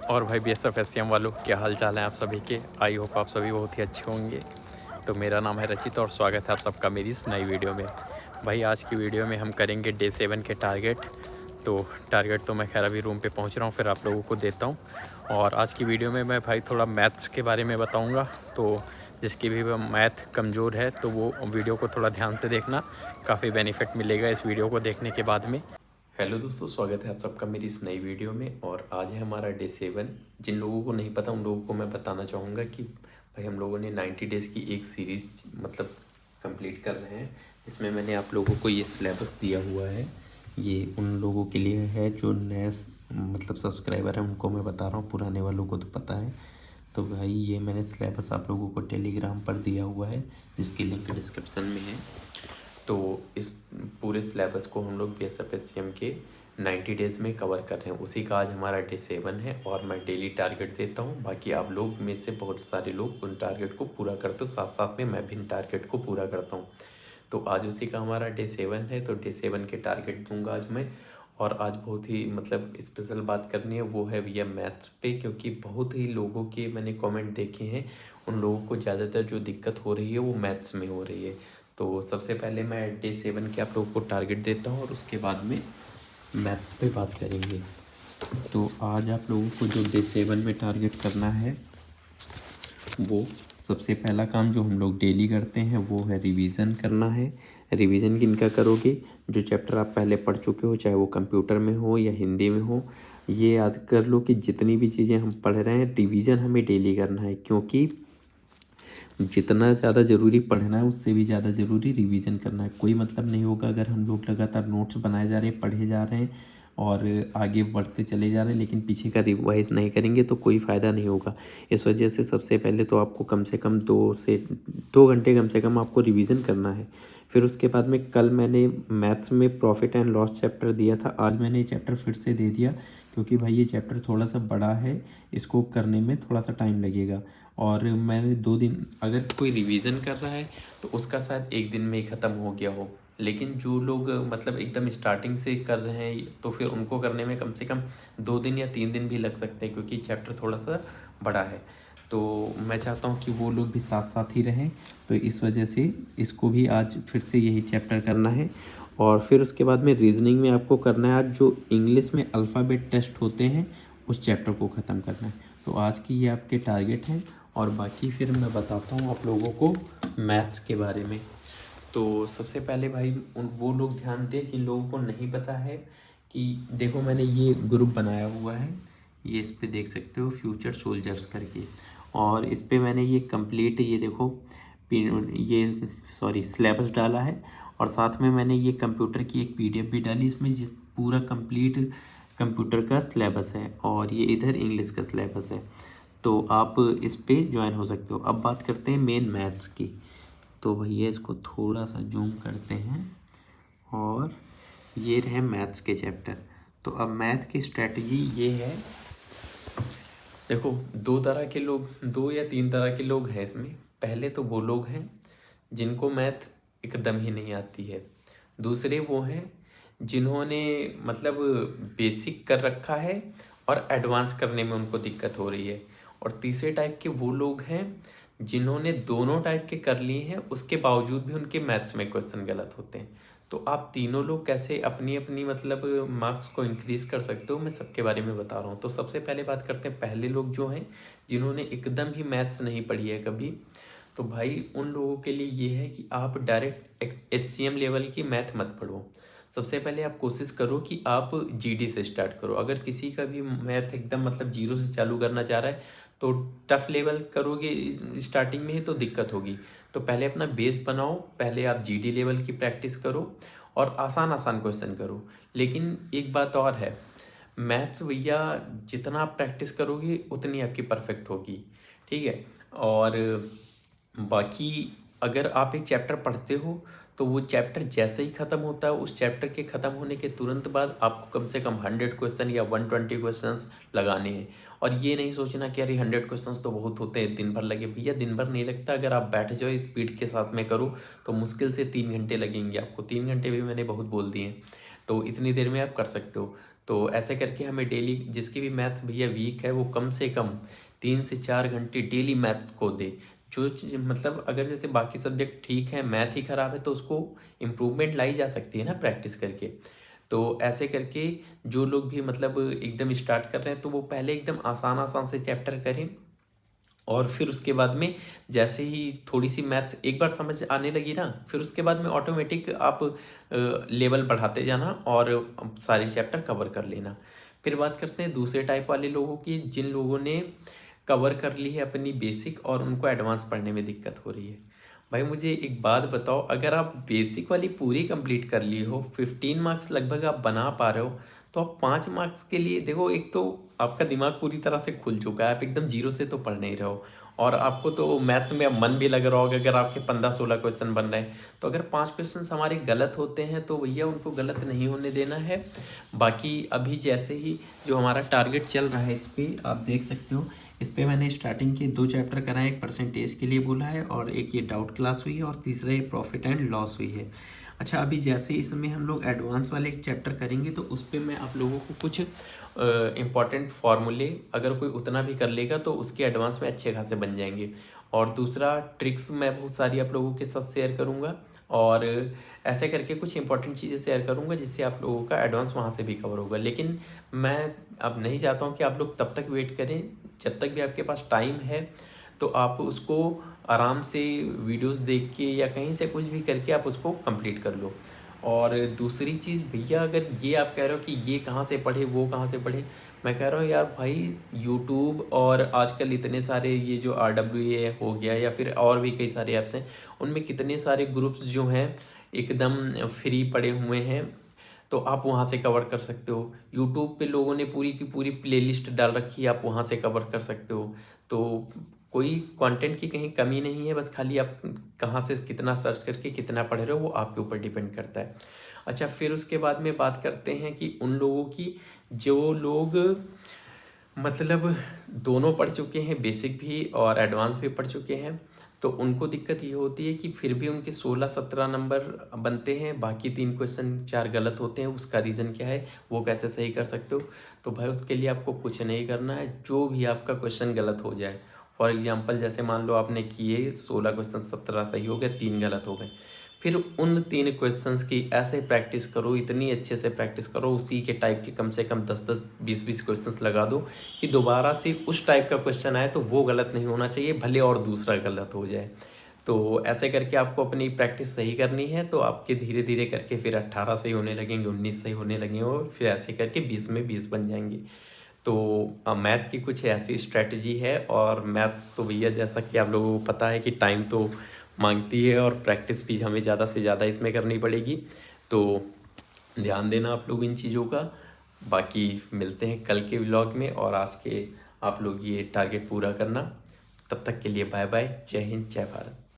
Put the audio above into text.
और भाई BSF SCM वालों, क्या हाल चाल है आप सभी के। आई होप आप सभी बहुत ही अच्छे होंगे। तो मेरा नाम है रचित और स्वागत है आप सबका मेरी इस नई वीडियो में। भाई आज की वीडियो में हम करेंगे डे 7 के टारगेट। तो टारगेट तो मैं खैर अभी रूम पे पहुंच रहा हूं, फिर आप लोगों को देता हूं। और आज की वीडियो में मैं भाई थोड़ा मैथ्स के बारे में बताऊंगा। तो जिसकी भी मैथ कमज़ोर है तो वो वीडियो को थोड़ा ध्यान से देखना, काफ़ी बेनिफिट मिलेगा इस वीडियो को देखने के बाद में। हेलो दोस्तों, स्वागत है आप सबका मेरी इस नई वीडियो में। और आज है हमारा डे 7। जिन लोगों को नहीं पता उन लोगों को मैं बताना चाहूँगा कि भाई हम लोगों ने 90 डेज़ की एक सीरीज़ मतलब कंप्लीट कर रहे हैं, जिसमें मैंने आप लोगों को ये सिलेबस दिया हुआ है। ये उन लोगों के लिए है जो नए मतलब सब्सक्राइबर हैं, उनको मैं बता रहा हूँ, पुराने वालों को तो पता है। तो भाई ये मैंने सिलेबस आप लोगों को टेलीग्राम पर दिया हुआ है, जिसकी लिंक डिस्क्रिप्शन में है। तो इस पूरे सिलेबस को हम लोग BSF SCM के 90 डेज़ में कवर कर रहे हैं। उसी का आज हमारा डे 7 है और मैं डेली टारगेट देता हूँ। बाकी आप लोग में से बहुत सारे लोग उन टारगेट को पूरा करते हो, साथ साथ में मैं भी इन टारगेट को पूरा करता हूँ। तो आज उसी का हमारा डे 7 है, तो डे 7 के टारगेट दूंगा आज मैं। और आज बहुत ही मतलब स्पेशल बात करनी है, वो है भैया मैथ्स पे, क्योंकि बहुत ही लोगों के मैंने कमेंट देखे हैं, उन लोगों को ज़्यादातर जो दिक्कत हो रही है वो मैथ्स में हो रही है। तो सबसे पहले मैं डे 7 के आप लोगों को टारगेट देता हूँ और उसके बाद में मैथ्स पे बात करेंगे। तो आज आप लोगों को जो डे 7 में टारगेट करना है, वो सबसे पहला काम जो हम लोग डेली करते हैं वो है रिवीजन करना है। रिवीजन किनका करोगे? जो चैप्टर आप पहले पढ़ चुके हो, चाहे वो कंप्यूटर में हो या हिंदी में हो। ये याद कर लो कि जितनी भी चीज़ें हम पढ़ रहे हैं, रिवीजन हमें डेली करना है, क्योंकि जितना ज़्यादा ज़रूरी पढ़ना है उससे भी ज़्यादा ज़रूरी रिवीजन करना है। कोई मतलब नहीं होगा अगर हम लोग लगातार नोट्स बनाए जा रहे हैं, पढ़े जा रहे हैं और आगे बढ़ते चले जा रहे हैं, लेकिन पीछे का रिवाइज नहीं करेंगे तो कोई फ़ायदा नहीं होगा। इस वजह से सबसे पहले तो आपको कम से कम 2 घंटे कम से कम आपको रिवीजन करना है। फिर उसके बाद में कल मैंने मैथ्स में प्रॉफिट एंड लॉस चैप्टर दिया था, आज मैंने ये चैप्टर फिर से दे दिया, क्योंकि भाई ये चैप्टर थोड़ा सा बड़ा है, इसको करने में थोड़ा सा टाइम लगेगा। और मैंने 2 दिन, अगर कोई रिवीजन कर रहा है तो उसका शायद 1 दिन में ही ख़त्म हो गया हो, लेकिन जो लोग मतलब एकदम स्टार्टिंग से कर रहे हैं तो फिर उनको करने में कम से कम 2 दिन या 3 दिन भी लग सकते हैं, क्योंकि चैप्टर थोड़ा सा बड़ा है। तो मैं चाहता हूँ कि वो लोग भी साथ साथ ही रहें, तो इस वजह से इसको भी आज फिर से यही चैप्टर करना है। और फिर उसके बाद में रीजनिंग में आपको करना है, आज जो इंग्लिश में अल्फ़ाबेट टेस्ट होते हैं उस चैप्टर को ख़त्म करना है। तो आज की ये आपके टारगेट हैं। और बाकी फिर मैं बताता हूँ आप लोगों को मैथ्स के बारे में। तो सबसे पहले भाई वो लोग ध्यान दें जिन लोगों को नहीं पता है कि देखो मैंने ये ग्रुप बनाया हुआ है, ये इस पे देख सकते हो फ्यूचर सोल्जर्स करके। और इस पे मैंने ये कंप्लीट, ये देखो ये सिलेबस डाला है। और साथ में मैंने ये कंप्यूटर की एक PDF भी डाली, इसमें जिस पूरा कंप्लीट कंप्यूटर का सिलेबस है, और ये इधर इंग्लिश का सिलेबस है। तो आप इस पे ज्वाइन हो सकते हो। अब बात करते हैं मेन मैथ्स की। तो भैया इसको थोड़ा सा जूम करते हैं, और ये रहे मैथ्स के चैप्टर। तो अब मैथ की स्ट्रेटजी ये है, देखो 2 तरह के लोग, 2 या 3 तरह के लोग हैं इसमें। पहले तो वो लोग हैं जिनको मैथ एकदम ही नहीं आती है। दूसरे वो हैं जिन्होंने मतलब बेसिक कर रखा है और एडवांस करने में उनको दिक्कत हो रही है। और तीसरे टाइप के वो लोग हैं जिन्होंने दोनों टाइप के कर लिए हैं, उसके बावजूद भी उनके मैथ्स में क्वेश्चन गलत होते हैं। तो आप तीनों लोग कैसे अपनी अपनी मतलब मार्क्स को इंक्रीज़ कर सकते हो, मैं सबके बारे में बता रहा हूँ। तो सबसे पहले बात करते हैं पहले लोग जो हैं जिन्होंने एकदम ही मैथ्स नहीं पढ़ी है कभी। तो भाई उन लोगों के लिए ये है कि आप डायरेक्ट HCM लेवल की मैथ मत पढ़ो। सबसे पहले आप कोशिश करो कि आप GD से स्टार्ट करो। अगर किसी का भी मैथ एकदम मतलब जीरो से चालू करना चाह रहा है तो टफ लेवल करोगे स्टार्टिंग में ही तो दिक्कत होगी। तो पहले अपना बेस बनाओ, पहले आप GD लेवल की प्रैक्टिस करो और आसान आसान क्वेश्चन करो। लेकिन एक बात और है, मैथ्स भैया जितना आप प्रैक्टिस करोगे उतनी आपकी परफेक्ट होगी, ठीक है। और बाकी अगर आप एक चैप्टर पढ़ते हो तो वो चैप्टर जैसे ही ख़त्म होता है, उस चैप्टर के ख़त्म होने के तुरंत बाद आपको कम से कम 100 क्वेश्चन या 120 क्वेश्चंस लगाने हैं। और ये नहीं सोचना कि अरे 100 क्वेश्चंस तो बहुत होते हैं, दिन भर लगे। भैया दिन भर नहीं लगता, अगर आप बैठ जाओ स्पीड के साथ में करो तो मुश्किल से 3 घंटे लगेंगे आपको। 3 घंटे भी मैंने बहुत बोल दिए, तो इतनी देर में आप कर सकते हो। तो ऐसे करके हमें डेली, जिसकी भी मैथ्स भैया वीक है वो कम से कम 3 से 4 घंटे डेली मैथ को दे। जो चीज़ मतलब अगर जैसे बाकी सब्जेक्ट ठीक है, मैथ ही ख़राब है, तो उसको इम्प्रूवमेंट लाई जा सकती है ना प्रैक्टिस करके। तो ऐसे करके जो लोग भी मतलब एकदम स्टार्ट कर रहे हैं तो वो पहले एकदम आसान आसान से चैप्टर करें, और फिर उसके बाद में जैसे ही थोड़ी सी मैथ्स एक बार समझ आने लगी ना, फिर उसके बाद में ऑटोमेटिक आप लेवल बढ़ाते जाना और सारे चैप्टर कवर कर लेना। फिर बात करते हैं दूसरे टाइप वाले लोगों की, जिन लोगों ने कवर कर ली है अपनी बेसिक और उनको एडवांस पढ़ने में दिक्कत हो रही है। भाई मुझे एक बात बताओ, अगर आप बेसिक वाली पूरी कंप्लीट कर ली हो, 15 मार्क्स लगभग आप बना पा रहे हो, तो आप 5 मार्क्स के लिए देखो, एक तो आपका दिमाग पूरी तरह से खुल चुका है, आप एकदम जीरो से तो पढ़ नहीं रहे हो, और आपको तो मैथ्स में अब मन भी लग रहा होगा। अगर आपके 15-16 क्वेश्चन बन रहे हैं, तो अगर 5 क्वेश्चन हमारे गलत होते हैं तो भैया उनको गलत नहीं होने देना है। बाकी अभी जैसे ही जो हमारा टारगेट चल रहा है, इस पर आप देख सकते हो, इस पर मैंने स्टार्टिंग के 2 चैप्टर कराए, एक परसेंटेज के लिए बोला है और एक ये डाउट क्लास हुई है और तीसरा ये प्रॉफिट एंड लॉस हुई है। अच्छा, अभी जैसे इसमें हम लोग एडवांस वाले एक चैप्टर करेंगे तो उस पर मैं आप लोगों को कुछ इम्पॉर्टेंट फार्मूले, अगर कोई उतना भी कर लेगा तो उसके एडवांस में अच्छे खासे बन जाएंगे। और दूसरा ट्रिक्स मैं बहुत सारी आप लोगों के साथ शेयर करूँगा, और ऐसे करके कुछ इंपॉर्टेंट चीज़ें शेयर करूँगा जिससे आप लोगों का एडवांस वहाँ से भी कवर होगा। लेकिन मैं अब नहीं चाहता हूँ कि आप लोग तब तक वेट करें, जब तक भी आपके पास टाइम है तो आप उसको आराम से वीडियोस देख के या कहीं से कुछ भी करके आप उसको कंप्लीट कर लो। और दूसरी चीज़ भैया, अगर ये आप कह रहे हो कि ये कहाँ से पढ़े वो कहाँ से पढ़े, मैं कह रहा हूँ यार भाई, यूट्यूब और आजकल इतने सारे ये जो RWA हो गया या फिर और भी कई सारे ऐप्स हैं, उनमें कितने सारे ग्रुप्स जो हैं एकदम फ्री पड़े हुए हैं, तो आप वहाँ से कवर कर सकते हो। यूट्यूब पे लोगों ने पूरी की पूरी प्लेलिस्ट डाल रखी है, आप वहाँ से कवर कर सकते हो। तो कोई कंटेंट की कहीं कमी नहीं है, बस खाली आप कहाँ से कितना सर्च करके कितना पढ़ रहे हो वो आपके ऊपर डिपेंड करता है। अच्छा, फिर उसके बाद में बात करते हैं कि उन लोगों की जो लोग मतलब दोनों पढ़ चुके हैं, बेसिक भी और एडवांस भी पढ़ चुके हैं, तो उनको दिक्कत ये होती है कि फिर भी उनके 16-17 नंबर बनते हैं, बाकी 3 क्वेश्चन 4 गलत होते हैं। उसका रीज़न क्या है, वो कैसे सही कर सकते हो? तो भाई उसके लिए आपको कुछ नहीं करना है, जो भी आपका क्वेश्चन गलत हो जाए, फॉर एग्जांपल जैसे मान लो आपने किए 16 क्वेश्चन, 17 सही हो गए, 3 गलत हो गए, फिर उन 3 क्वेश्चंस की ऐसे प्रैक्टिस करो, इतनी अच्छे से प्रैक्टिस करो, उसी के टाइप के कम से कम 10-10, 20-20 क्वेश्चंस लगा दो कि दोबारा से उस टाइप का क्वेश्चन आए तो वो गलत नहीं होना चाहिए, भले और दूसरा गलत हो जाए। तो ऐसे करके आपको अपनी प्रैक्टिस सही करनी है, तो आपके धीरे धीरे करके फिर 18 सही होने लगेंगे, 19 सही होने लगेंगे, और फिर ऐसे करके 20 में 20 बन जाएंगे। तो मैथ की कुछ ऐसी स्ट्रैटेजी है, और मैथ्स तो भैया जैसा कि आप लोगों को पता है कि टाइम तो मांगती है, और प्रैक्टिस भी हमें ज़्यादा से ज़्यादा इसमें करनी पड़ेगी। तो ध्यान देना आप लोग इन चीज़ों का। बाकी मिलते हैं कल के व्लॉग में, और आज के आप लोग ये टारगेट पूरा करना। तब तक के लिए बाय बाय, जय हिंद, जय भारत।